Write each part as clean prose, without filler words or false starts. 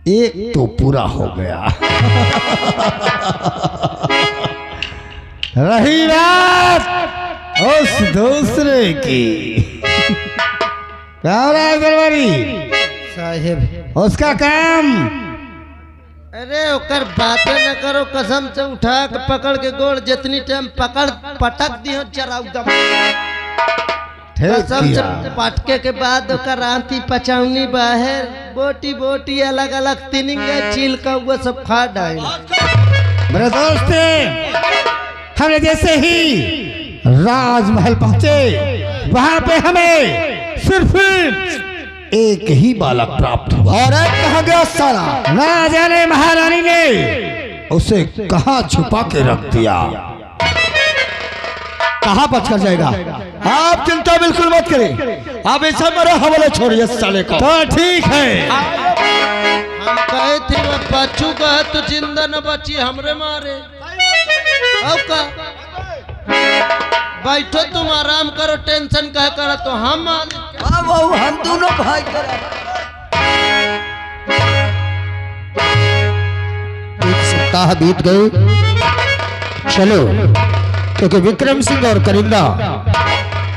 एक तो पूरा हो गया। रही बात उस दूसरे की। क्या हो रहा है दरबारी साहेब? उसका काम? अरे ओकर बातें न करो, कसम से उठा के पकड़ के गोड़ जितनी टाइम पकड़ पटक दियो चराऊ दम। कसम से पटके के बाद ओकर आंती पचौनी बाहर बोटी बोटी अलग अलग तिनिंगे चील का वो सब खा डाल। मेरे दोस्त हमें जैसे ही राजमहल पहुंचे वहां पे हमें सिर्फ एक ही बालक प्राप्त हुआ। और कहाँ गया साला? ना जाने महारानी ने उसे कहाँ छुपा के रख दिया। कहाँ बच कर जाएगा? आप चिंता बिल्कुल मत करें, आप ऐसा मेरा हवाले छोड़िए साले को। तो ठीक है। हम कहे थे वो बच्चू का है तो जिंदा न बची हमरे मारे। अब का बैठो तुम आराम करो, टेंशन कह करो तो हम हम दोनों भाई एक सप्ताह बीत गए। चलो, क्योंकि विक्रम सिंह और करिंदा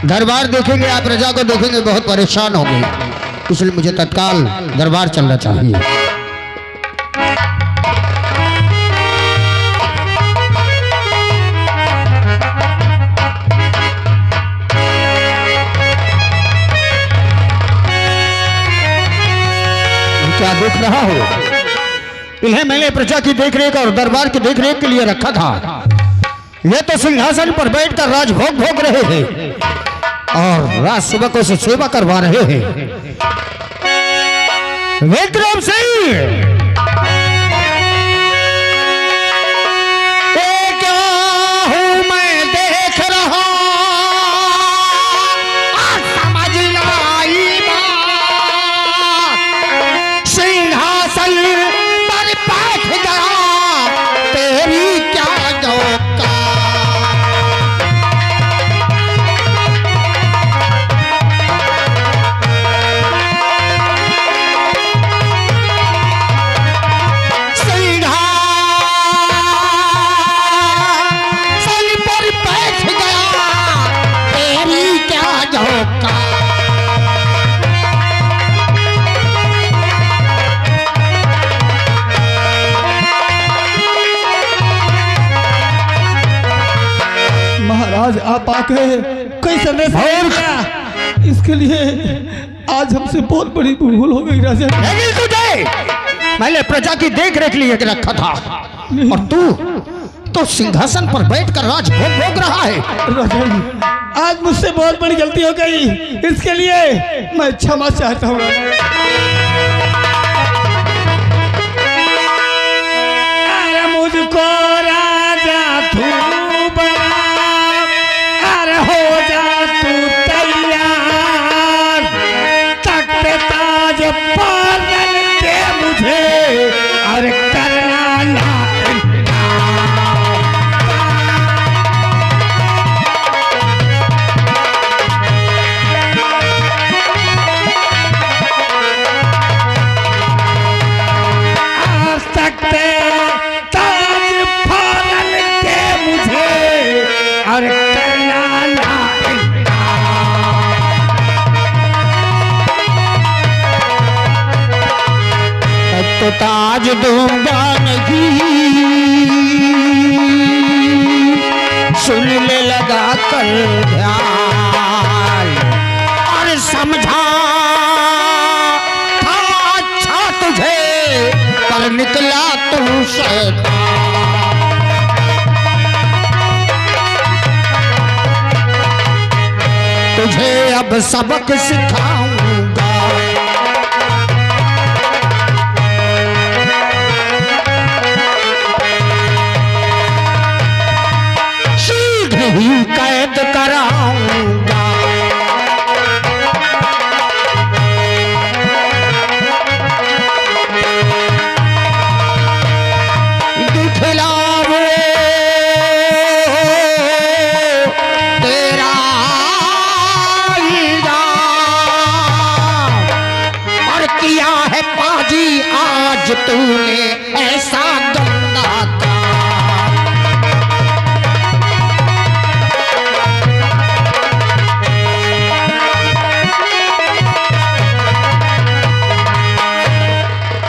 दरबार देखेंगे, आप प्रजा को देखेंगे, बहुत परेशान होंगे, इसलिए मुझे तत्काल दरबार चलना चाहिए। क्या देख रहा हो? इन्हें मैंने प्रजा की देखरेख और दरबार की देखरेख के लिए रखा था। ये तो सिंहासन पर बैठकर राजभोग भोग रहे हैं और राज सेवकों से सेवा करवा रहे हैं। विक्रम सिंह, क्या हूं मैं देख रहा, समझ लाई बात। सिंहासन पर बैठ गया, तेरी क्या जोका। महाराज आप आके कोई संदेश भेजा, इसके लिए आज हमसे बहुत बड़ी भूल हो गई राजा। तुझे मैंने प्रजा की देख रेख लिए रखा था और तू तो सिंहासन पर बैठकर राज भोग भोग रहा है। राजा आज मुझसे बहुत बड़ी गलती हो गई, इसके लिए मैं क्षमा चाहता हूँ। अरे मुझको राजा तू बना, अरे हो जा तू तैयार, तख्त ताज पर दे मुझे, अरे करना ना तो ताज दूंगा नहीं, सुन ले लगा कर ध्यान, और समझा था अच्छा तुझे, पर निकला तू शैतान। तुझे अब सबक सिखाऊंगा, ही कैद कराऊंगा। दिखलाओ तेरा इल्जाम, और किया है पाजी आज आज तूने ऐसा गंदा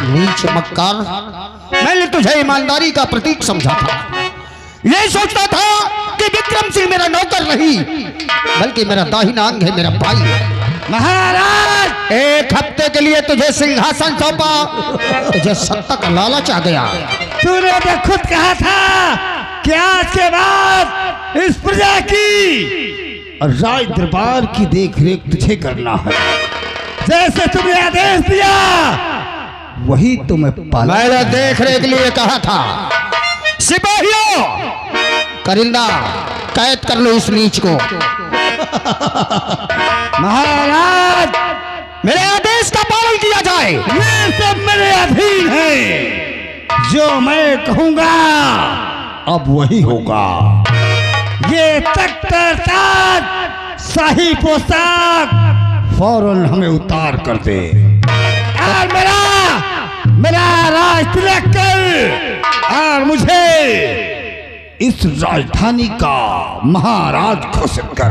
नीच मक्कार, मैंने तुझे ईमानदारी का प्रतीक समझा था। ये सोचता था कि विक्रम सिंह मेरा नौकर नहीं बल्कि मेरा दाहिना अंग है, मेरा भाई है। महाराज, एक हफ्ते के लिए तुझे सिंहासन सौंपा, तुझे सत्ता का लालच आ गया। तूने तो खुद कहा था कि आज के बाद इस प्रजा की और राज दरबार की देखरेख तुझे करना है। जैसे तुमने आदेश दिया वही तुम्हें पाला। मैंने देखने के लिए कहा था। सिपाहियों, करिंदा कैद कर लो इस नीच को। महाराज, मेरे आदेश का पालन किया जाए। ये सब मेरे अधीन है। जो मैं कहूंगा अब वही होगा। ये तख्त ताज शाही पोशाक फौरन हमें उतार कर दे और मेरा राज तिलक कर और मुझे इस राजधानी का महाराज घोषित कर।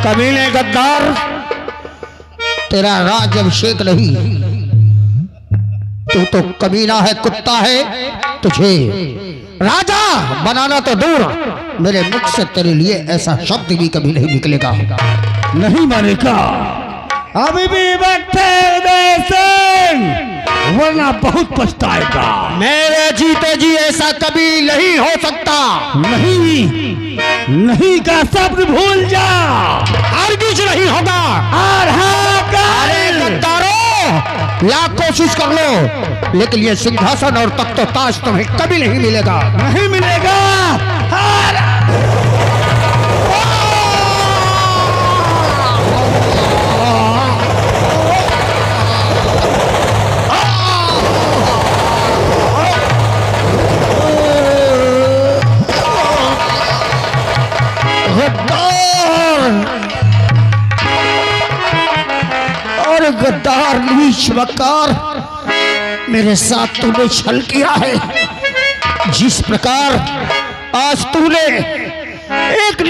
कमीने गद्दार, तेरा राज अभिषेक नहीं, तू तो कमीना है, कुत्ता है। तुझे राजा बनाना तो दूर, मेरे मुख से तेरे लिए ऐसा शब्द भी कभी नहीं निकलेगा। नहीं मानेगा। अभी भी वक्त है उदय सिंह, वरना बहुत पछताएगा। मेरे जीते जी ऐसा कभी नहीं हो सकता। नहीं का शब्द भूल जा। और कुछ नहीं होगा। और हाँ का। अरे गद्दारों, लाख कोशिश कर लो लेकिन ये सिंहासन और तख्त ताज तुम्हें कभी नहीं मिलेगा। नहीं मिलेगा। गद्दार, नीच मक्कार, मेरे साथ तूने छल किया है। जिस प्रकार आज तूने एक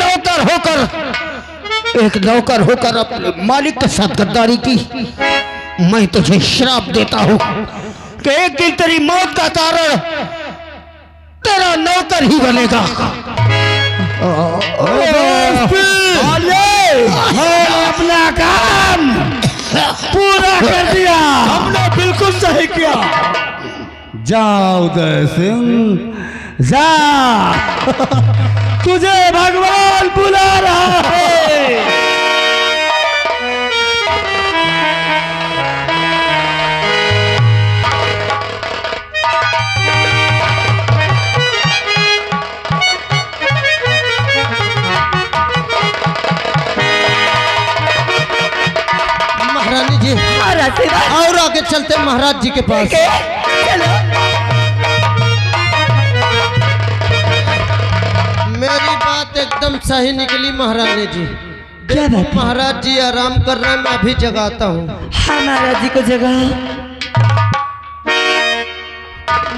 नौकर होकर अपने मालिक के साथ गद्दारी की, मैं तुझे श्राप देता हूं कि एक दिन तेरी मौत का कारण तेरा नौकर ही बनेगा। मैंने अपना काम पूरा कर दिया। हमने बिल्कुल सही किया। जा उदय सिंह जा, तुझे भगवान बुला रहा है। महारानी जी, और आगे चलते महाराज जी के पास। मेरी बात एकदम सही निकली महारानी जी। क्या बात? महाराज जी आराम कर रहे हैं, मैं अभी जगाता हूँ। हाँ महाराज जी को जगह।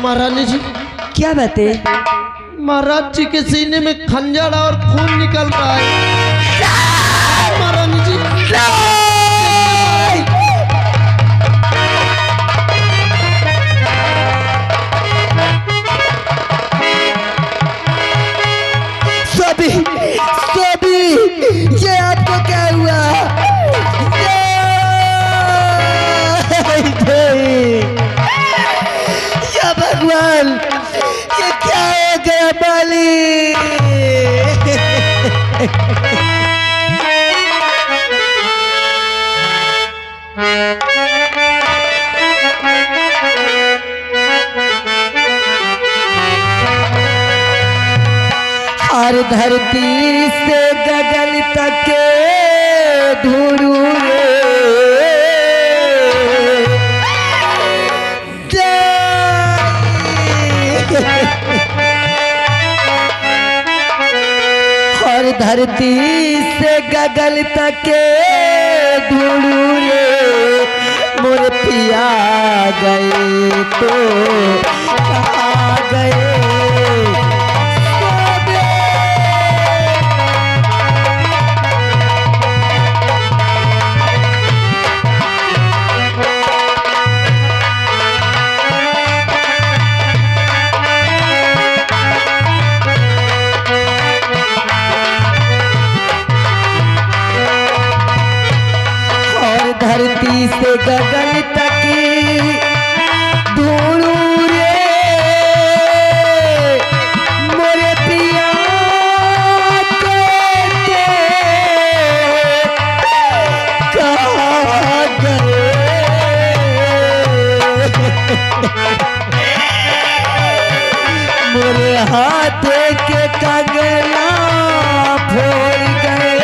महारानी जी, क्या बात है? महाराज जी के सीने में खंजर और खून निकल रहा है। महारानी जी, सोबी, ये आपको क्या हुआ? या भगवान, ये क्या हो गया मालिक? हर धरती से गगन तक धुरू हर धरती से गगन तक धुरू मोरे पिया गए तो कहाँ गए धरती से गगन तक ढूंढूं रे मोरे पिया के कहाँ गए मोरे हाथ के कंगना फोड़ गए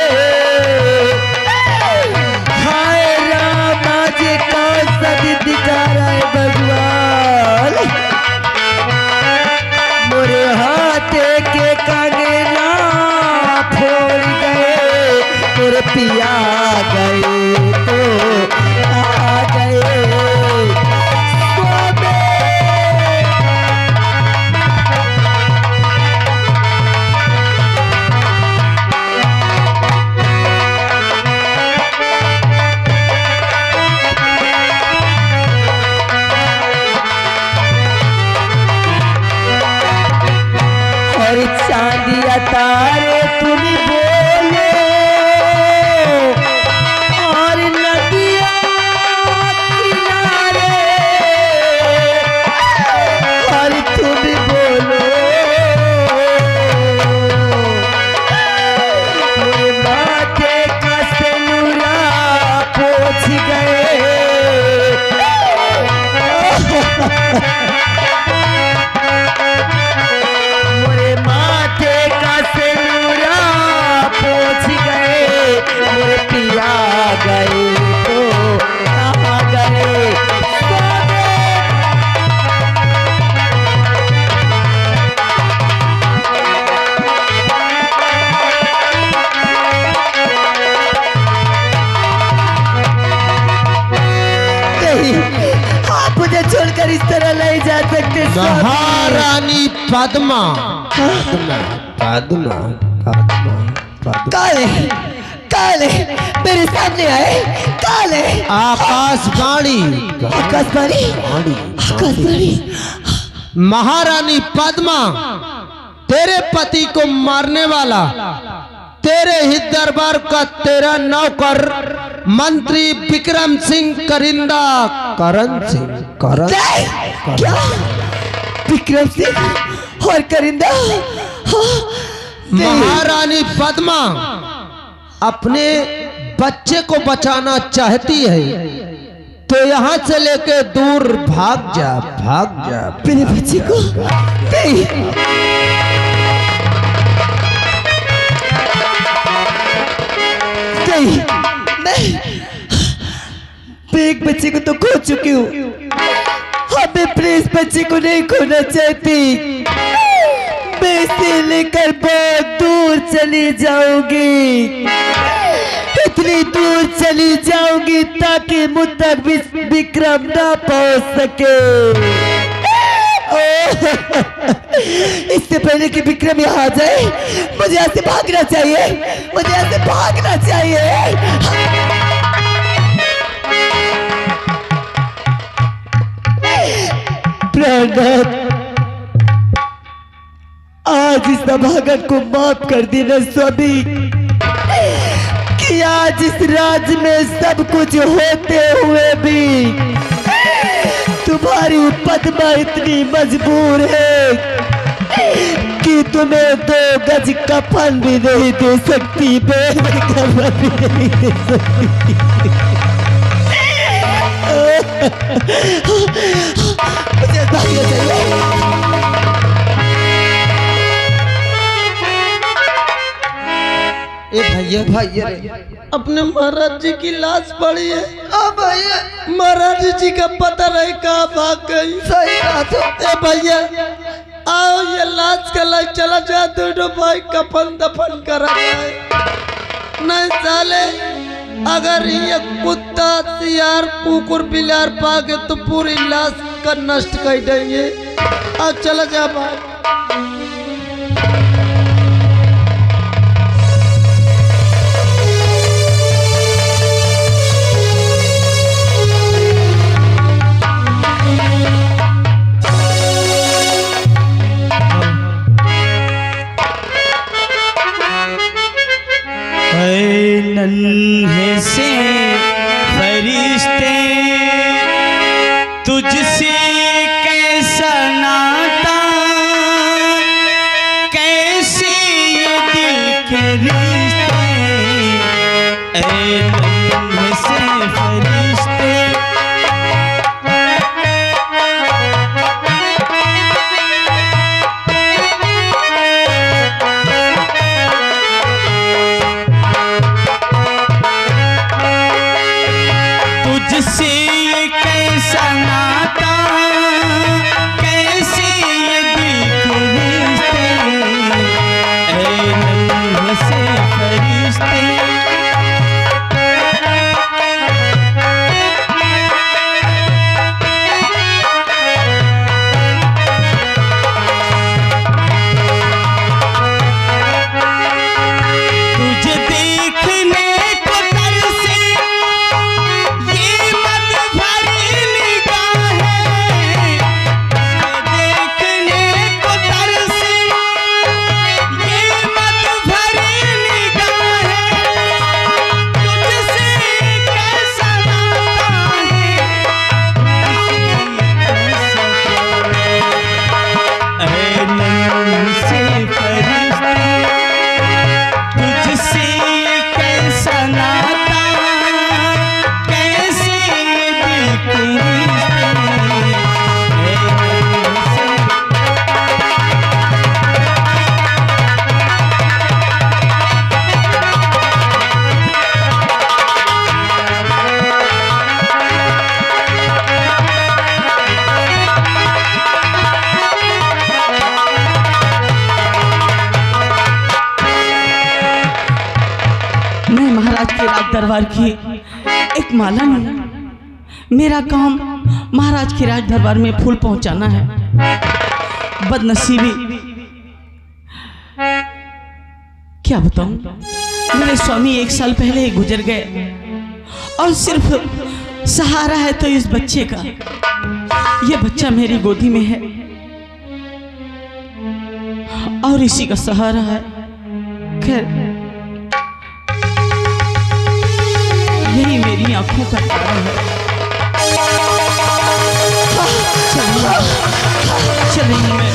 भगवान मोरे हाथ के कंगना फोड़ गए मोरे पिया गए तो आ गए चांदिया तारे तुम बोले और नदिया किनारे और तुम बोलो मेरे माथे का सिनुरा पोंछ गए मोरे पिया गए तो कहाँ गए आप मुझे छोड़कर इस तरह नहीं जा सकते महारानी पद्मा पद्मा पद्मा पद्मा काले काले मेरे सामने आए काले आकाशवाणी आकाशवाणी आकाशवाणी महारानी पद्मा तेरे पति को मारने वाला तेरे ही दरबार का तेरा नौकर मंत्री विक्रम सिंह करिंदा करण सिंह करण क्या विक्रम सिंह और करिंदा महारानी पद्मा अपने बच्चे को बचाना चाहती है तो यहाँ से लेके दूर भाग जा मेरे बच्चे को नहीं नहीं मैं एक बच्चे को तो खो चुकी हूँ अब मैं प्लीज बच्चे को नहीं खोना चाहती मैं इसे लेकर बहुत दूर चली जाऊंगी इतनी दूर चली जाऊंगी ताकि मुझ तक विक्रम ना पहुंच सके इससे पहले कि विक्रम यहाँ आ जाए मुझे यहाँ से भागना चाहिए मुझे यहाँ से भागना चाहिए प्रणत आज इस भागन को माफ कर देना स्वामी कि आज इस राज्य में सब कुछ होते हुए भी तुम्हारी पद्मा इतनी मजबूर है कि तुम्हें 2 गज कफन भी नहीं दे सकती कफन भी नहीं दे सकती मुझे भागना चाहिए ए भैया अपने महाराज जी की लाश पड़ी है। भैया महाराज जी का पता नहीं कहाँ भाग गई। सही बात है। ए भैया आओ ये लाश का लाश चला जाए दोनों भाई कफन दफन करा जाए। नहीं साले अगर ये कुत्ता सियार कुकुर बिलार पागे तो पूरी लाश का नष्ट कर देंगे। अब चला जा भाई। नन्हे से फरिश्ते तुझसे कैसा नाता, कैसे ये दिल के रिश्ते, ऐ नन्हे से फरिश्ते। तुझसे ये कैसा नाता, कैसे ये दिल के रिश्ते, ऐ नन्हे से फरिश्ते। तुझे देखने को तरसे ये मत भरी निगाहें, देखने को तरसे ये मत भरी निगाहें, तुझसे कैसा नाता है, ऐ नन्हे से फरिश्ते। तुझसे कैसा नाता, कैसे ये दिल के रिश्ते, ऐ नन्हे से। मैं महाराज के राज दरबार की एक माला हूँ। मेरा काम महाराज के राज दरबार में फूल पहुंचाना है। बदनसीबी क्या बताऊं, मेरे स्वामी 1 साल पहले ही गुजर गए और सिर्फ सहारा है तो इस बच्चे का। ये बच्चा मेरी गोदी में है और इसी का सहारा है। खैर यही मेरी आंखों का तारा है। चलिए मैं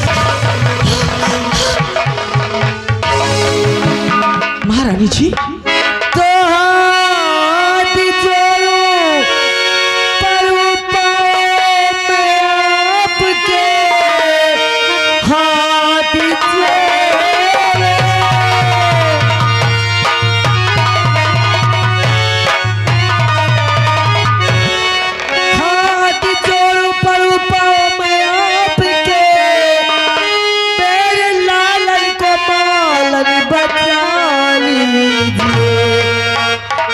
महारानी जी तो हाथ जोड़ो पर पाँव में आपके हाथ जोड़ो। हाथ जोड़ो पर पाँव में आपके, मेरे लालन को मालन बचा लीजिए।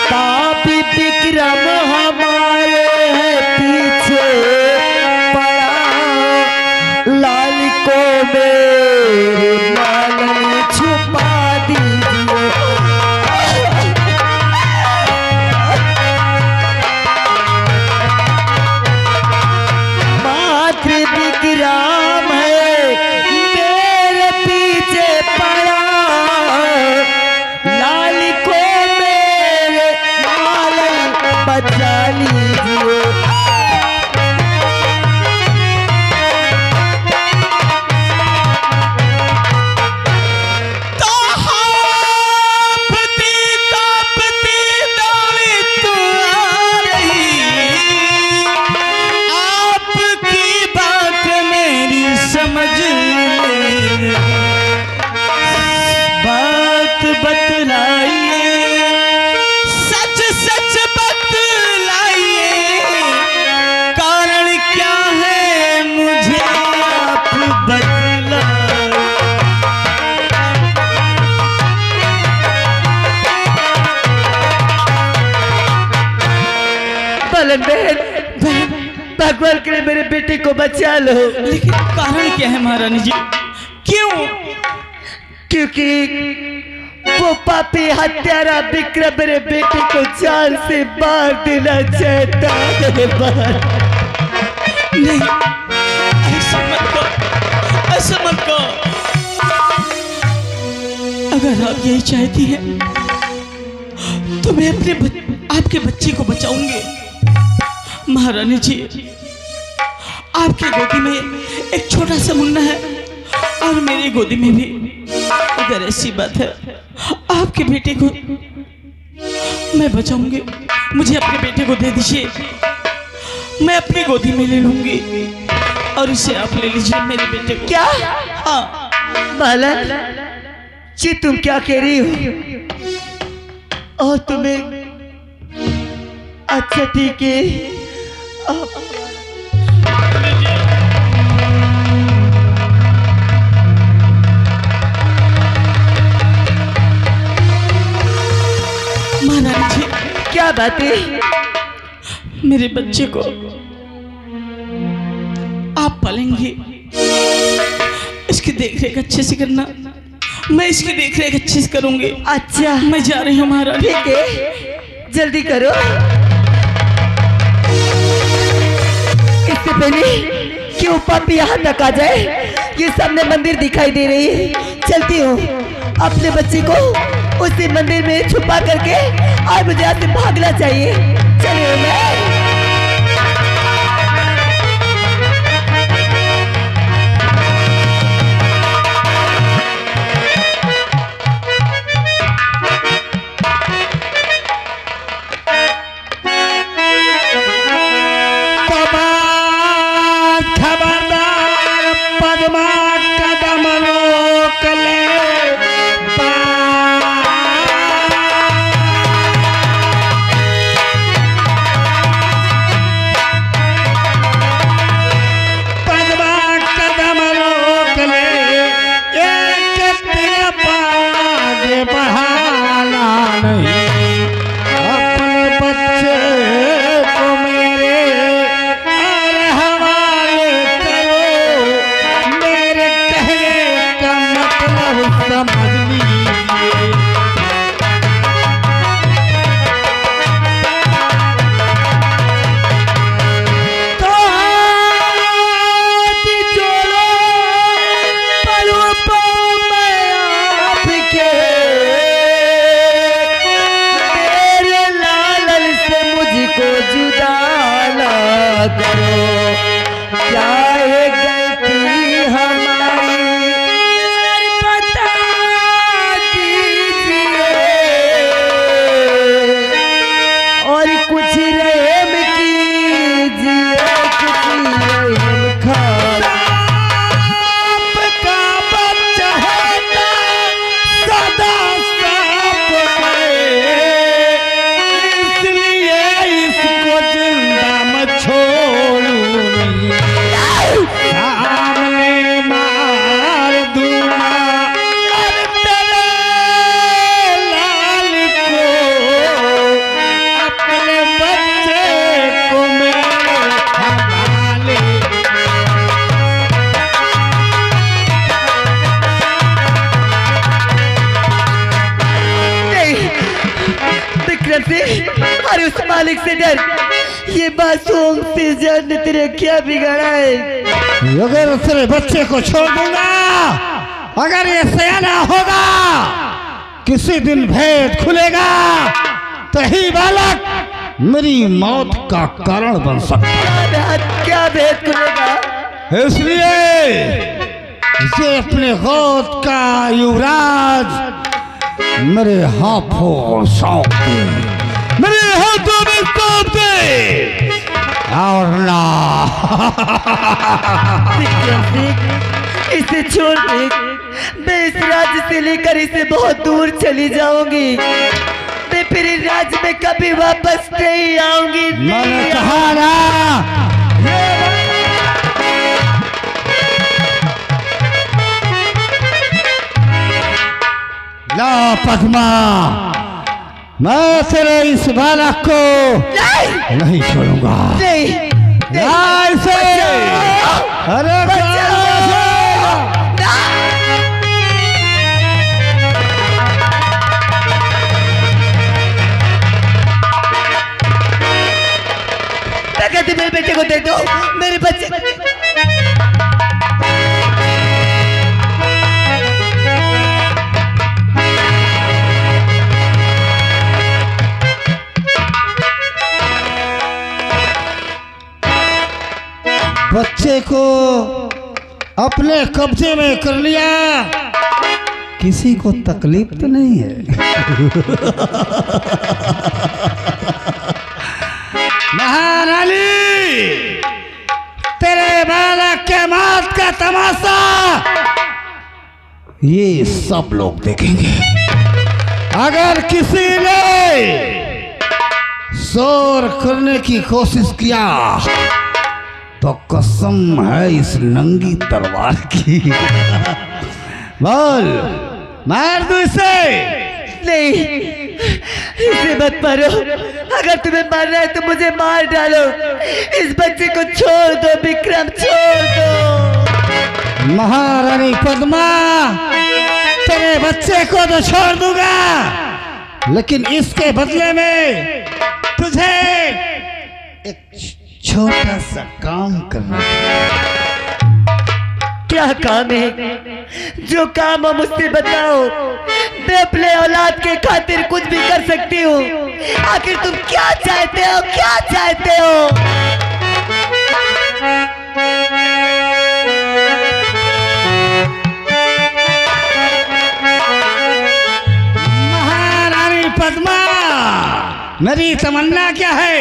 पापी विक्रम हमारे हैं पीछे पड़ा, लाल को मेरे लालन छुपा दीजिए। मात्र विक्रम है मेरे पीछे पड़ा, लाल को मेरे लालन बचा लीजिए। भगवान करे मेरे बेटे को बचा लो। लेकिन कारण क्या है महारानी जी? क्यों? क्योंकि वो पापी हत्यारा विक्रम मेरे बेटे को जान से मार देना चाहता है। नहीं, ऐसा मत करो, ऐसा मत करो। अगर आप यही चाहती हैं तो मैं आपके बच्चे को बचाऊंगी। महारानी जी, आपकी गोदी में एक छोटा सा मुन्ना है और मेरी गोदी में भी। अगर ऐसी बात है, आपके बेटे को मैं बचाऊंगी। मुझे अपने बेटे को दे दीजिए, मैं अपनी गोदी में ले लूंगी और इसे आप ले लीजिए मेरे बेटे को। क्या? हाँ बालन जी, तुम क्या कह रही हो? और तुम्हें अच्छा ठीक है। महारानी जी, क्या बात है? मेरे बच्चे को आप पालेंगे। इसकी देखरेख अच्छे से करना। मैं इसकी देखरेख अच्छे से करूंगी। अच्छा, मैं जा रही हूँ महारानी। ठीक है, जल्दी करो। इससे पहले कि वो पापी यहाँ तक आ जाए, ये सामने मंदिर दिखाई दे रही है। चलती हूँ, अपने बच्चे को उसी मंदिर में छुपा करके और मुझे यहाँ से भागना चाहिए। चलिए मैं। खबरदार पद्मा कदम रोक ले। पद्मा कदम रोक ले, एक तेरा पाग बढ़ाना नहीं। अपने बच्चे को मेरे और हवाले करो। मेरे कहने का मतलब समझ लीजिए। तो हाथ जोड़ो पलों पर मैं आपके। मेरे लालन से मुझको जुदा ना करो। चाहे गलती हमारी बता दीजिए, और कुछ रहम कीजिए, कुछ रहम खाना। आपका बच्चा है सदा साफ है, इसलिए इसको जिंदा मत छोड़ूं नहीं। सामने मार दूंगा और तेरे लाल को, अपने बच्चे को मेरे हवाले। नहीं, विक्रम सिंह और उस मालिक से डर। ये मासूम से जान ने तेरे क्या बिगाड़ा है? अगर तेरे बच्चे को छोड़ दूंगा, अगर ये सयाना होगा, किसी दिन भेद खुलेगा तो ही बालक मेरी मौत का कारण बन सकता है। क्या भेद खुलेगा? इसलिए इसे अपने गोद का युवराज मेरे हाथों सौंप दे, मेरे हाथों में सौंप दे। और ना विक्रम सिंह, इसे छोड़ दे। मैं इस राज्य से लेकर इसे बहुत दूर चली जाऊंगी। मैं फिर इस राज्य में कभी वापस नहीं आऊंगी। मैंने कहा ना, ला पद्मा, मैं तेरे इस बालक को नहीं छोड़ूंगा। नहीं, सकते। ऐसे अरे मैं कहती मेरे बेटे को दे दो, मेरे बच्चे। बच्चे को अपने कब्जे में कर लिया, किसी को तकलीफ तो नहीं है। महारानी, तेरे बालक के मौत का तमाशा ये सब लोग देखेंगे। अगर किसी ने शोर करने की कोशिश किया तो कसम है इस नंगी तलवार की। बोल, मार दो इसे। नहीं, इसे मत मारो। अगर तुम्हें मारना है तो मुझे मार डालो। इस बच्चे को छोड़ दो विक्रम, छोड़ दो। महारानी पद्मा, तेरे बच्चे को तो छोड़ दूंगा, लेकिन इसके बदले में तुझे एक छोटा सा काम करना है। क्या काम है? जो काम हो मुझसे बताओ। मैं अपने औलाद के खातिर कुछ भी कर सकती हूँ। आखिर तुम क्या चाहते हो, क्या चाहते हो? महारानी पद्मा, मेरी तमन्ना क्या है,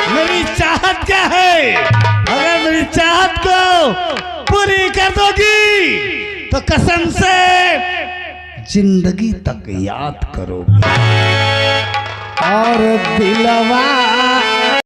मेरी चाहत क्या है? अगर मेरी चाहत को पूरी कर दोगी तो कसम से जिंदगी तक याद करोगी और दिलवा